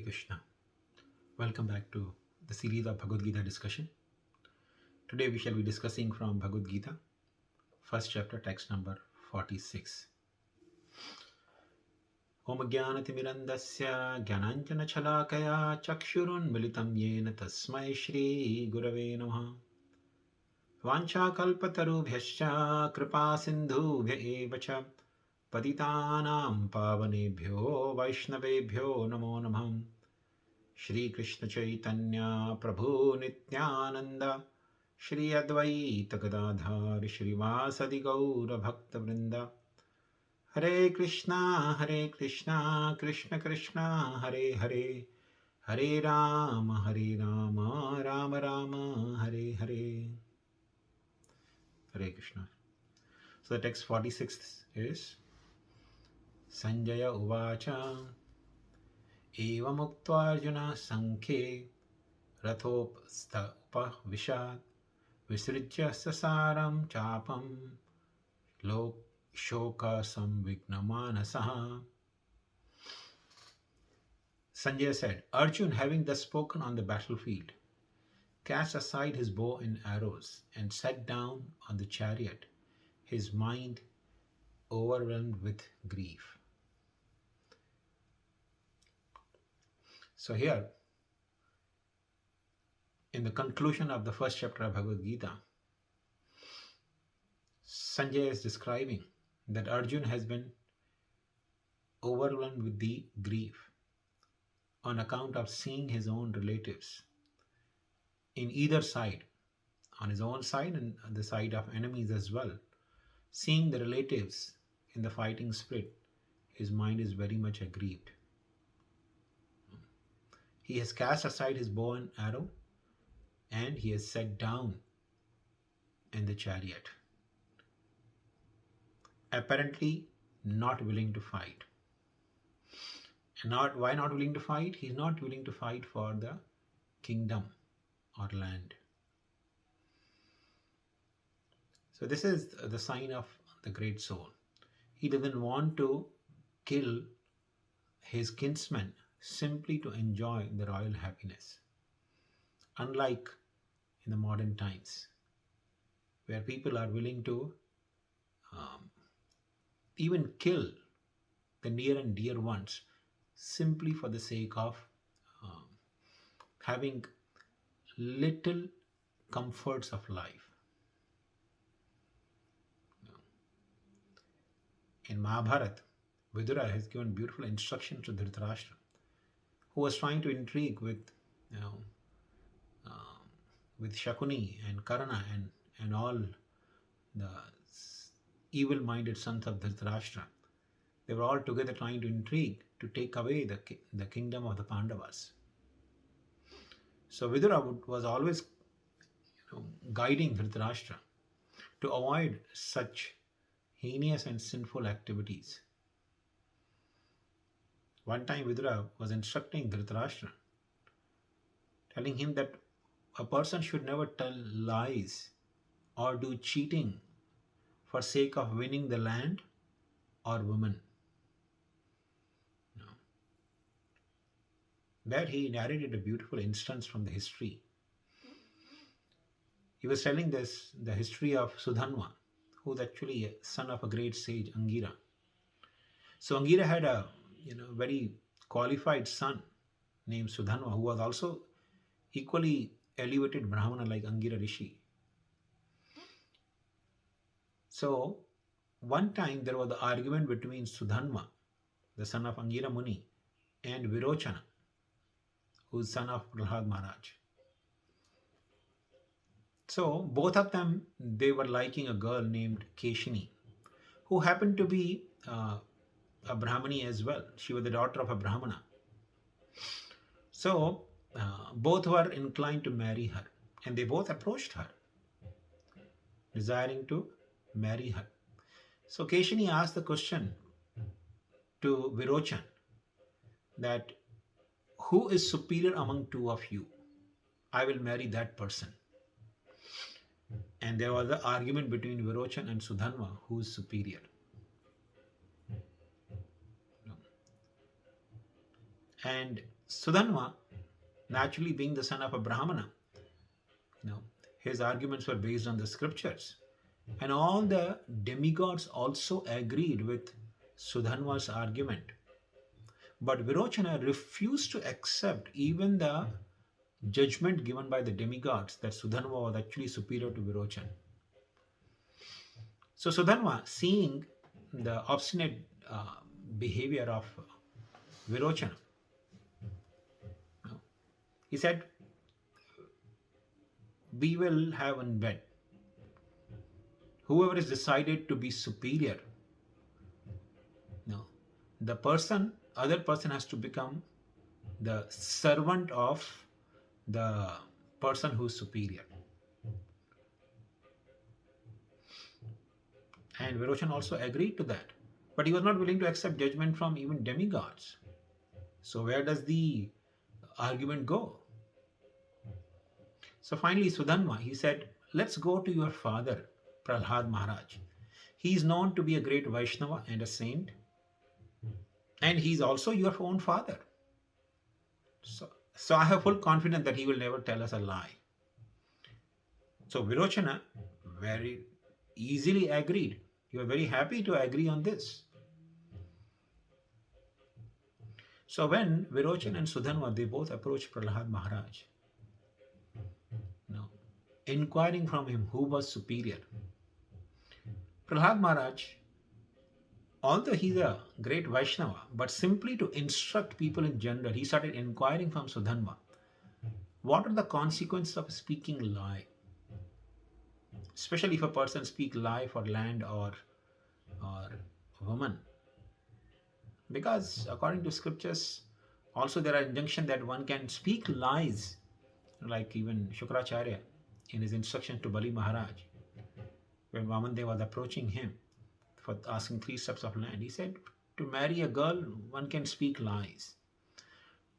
Krishna. Welcome back to the series of Bhagavad Gita discussion. Today we shall be discussing from Bhagavad Gita, first chapter, text number 46. Om Jnanatimirandasya Jnananjana Chalakaya Chakshurun Militam Yena Tasmai Shri Gurave Namaha Vancha Kalpatarubhyascha Kripa Sindhubhya Evacha Patitanam Pavanebhyo Vaishnavebhyo Namo Namah Shri Krishna Chaitanya Prabhu Nityananda Shri Advaita Gadadhar Shri Vasadi Gaura Bhakta Vrinda Hare Krishna Krishna Krishna Hare Hare Hare Rama Rama Rama Hare Hare. Hare Krishna. So the text 46 is Sañjaya uvāca evam uktvārjunaḥ saṅkhye rathopastha upāviśat visṛjya sa-śaram cāpaṁ śoka-saṁvigna-mānasaḥ. Sañjaya said, Arjuna, having thus spoken on the battlefield, cast aside his bow and arrows and sat down on the chariot, his mind overwhelmed with grief. So here, in the conclusion of the first chapter of Bhagavad Gita, Sañjaya is describing that Arjuna has been overwhelmed with the grief on account of seeing his own relatives in either side, on his own side and on the side of enemies as well. Seeing the relatives in the fighting spirit, his mind is very much aggrieved. He has cast aside his bow and arrow and he has sat down in the chariot, apparently not willing to fight. And why not willing to fight? He is not willing to fight for the kingdom or land. So this is the sign of the great soul. He doesn't want to kill his kinsmen simply to enjoy the royal happiness. Unlike in the modern times, where people are willing to even kill the near and dear ones simply for the sake of having little comforts of life. In Mahabharata, Vidura has given beautiful instructions to Dhritarashtra, who was trying to intrigue with Shakuni and Karna and all the evil-minded sons of Dhritarashtra. They were all together trying to intrigue to take away the kingdom of the Pandavas. So Vidura was always guiding Dhritarashtra to avoid such heinous and sinful activities. One time Vidura was instructing Dhritarashtra, telling him that a person should never tell lies or do cheating for sake of winning the land or women. No. There he narrated a beautiful instance from the history. He was telling the history of Sudhanva, who was actually a son of a great sage, Angira. So Angira had a very qualified son named Sudhanva, who was also equally elevated Brahmana like Angira Rishi. So one time there was the argument between Sudhanva, the son of Angira Muni, and Virochana, who is son of Prahlad Maharaj. So both of them, they were liking a girl named Keshini, who happened to be a Brahmani as well. She was the daughter of a Brahmana. So both were inclined to marry her, and they both approached her, desiring to marry her. So Keshini asked the question to Virochan that who is superior among two of you? I will marry that person. And there was the argument between Virochan and Sudhanva, who is superior. And Sudhanva, naturally being the son of a Brahmana, his arguments were based on the scriptures. And all the demigods also agreed with Sudhanva's argument. But Virochana refused to accept even the judgment given by the demigods that Sudhanva was actually superior to Virochana. So Sudhanva, seeing the obstinate behavior of Virochana, he said, we will have one bed. Whoever is decided to be superior, the other person has to become the servant of the person who is superior. And Virochana also agreed to that. But he was not willing to accept judgment from even demigods. So where does the argument go? So finally Sudhanva, he said, let's go to your father, Prahlad Maharaj. He is known to be a great Vaishnava and a saint. And he is also your own father. So I have full confidence that he will never tell us a lie. So Virochana very easily agreed. He was very happy to agree on this. So when Virochana and Sudhanva, they both approached Prahlad Maharaj, inquiring from him who was superior. Prahlad Maharaj, although he's a great Vaishnava, but simply to instruct people in general, he started inquiring from Sudhanva, what are the consequences of speaking lie? Especially if a person speaks lie for land or woman. Because according to scriptures, also there are injunctions that one can speak lies, like even Shukracharya in his instruction to Bali Maharaj, when Vamandev was approaching him for asking 3 steps of land, he said, to marry a girl, one can speak lies.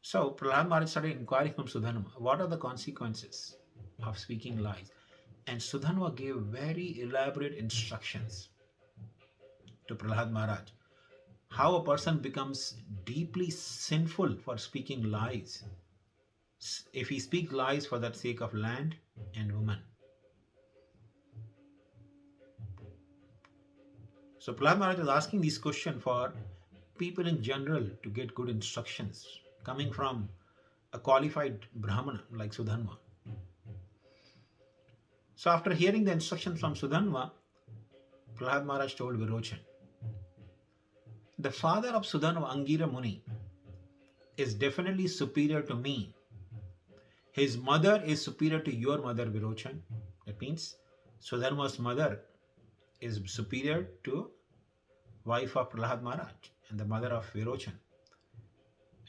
So Prahlad Maharaj started inquiring from Sudhanva, what are the consequences of speaking lies? And Sudhanva gave very elaborate instructions to Prahlad Maharaj, how a person becomes deeply sinful for speaking lies, if he speaks lies for the sake of land and woman. So Prahlad Maharaj was asking this question for people in general to get good instructions coming from a qualified Brahmana like Sudhanva. So after hearing the instructions from Sudhanva, Prahlad Maharaj told Virochana, the father of Sudhanva, Angira Muni, is definitely superior to me. His mother is superior to your mother, Virochana. That means Sudhanva's mother is superior to wife of Prahlad Maharaj and the mother of Virochana.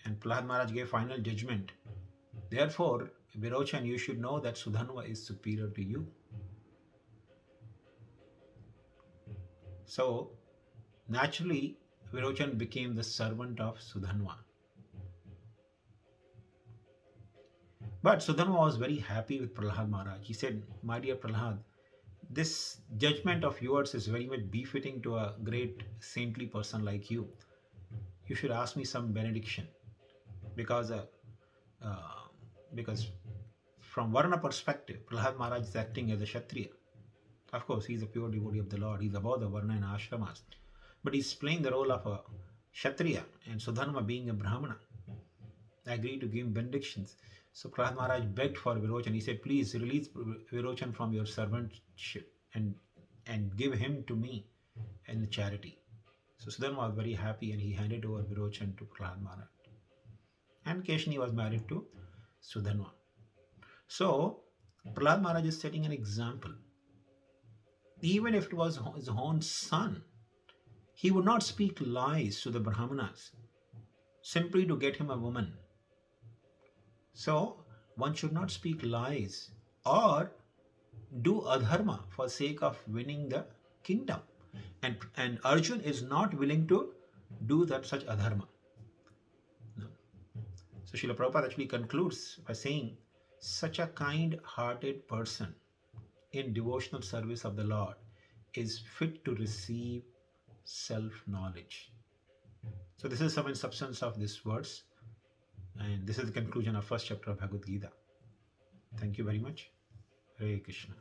And Prahlad Maharaj gave final judgment. Therefore, Virochana, you should know that Sudhanva is superior to you. So, naturally, Virochana became the servant of Sudhanva. But Sudhanva was very happy with Prahlad Maharaj. He said, my dear Prahlad, this judgment of yours is very much befitting to a great saintly person like you. You should ask me some benediction. Because from Varna perspective, Prahlad Maharaj is acting as a Kshatriya. Of course, he is a pure devotee of the Lord. He is above the Varna and Ashramas. But he is playing the role of a Kshatriya, and Sudhanva being a Brahmana agreed to give him benedictions. So Prahlad Maharaj begged for Virochana. He said, please release Virochana from your servantship and give him to me in charity. So Sudhanva was very happy and he handed over Virochana to Prahlad Maharaj. And Keshini was married to Sudhanva. So Prahlad Maharaj is setting an example. Even if it was his own son, he would not speak lies to the Brahmanas simply to get him a woman. So one should not speak lies or do adharma for sake of winning the kingdom. And Arjuna is not willing to do that such adharma. No. So Srila Prabhupada actually concludes by saying, such a kind-hearted person in devotional service of the Lord is fit to receive self-knowledge. So this is some substance of this verse. And this is the conclusion of first chapter of Bhagavad Gita. Thank you very much. Hare Krishna.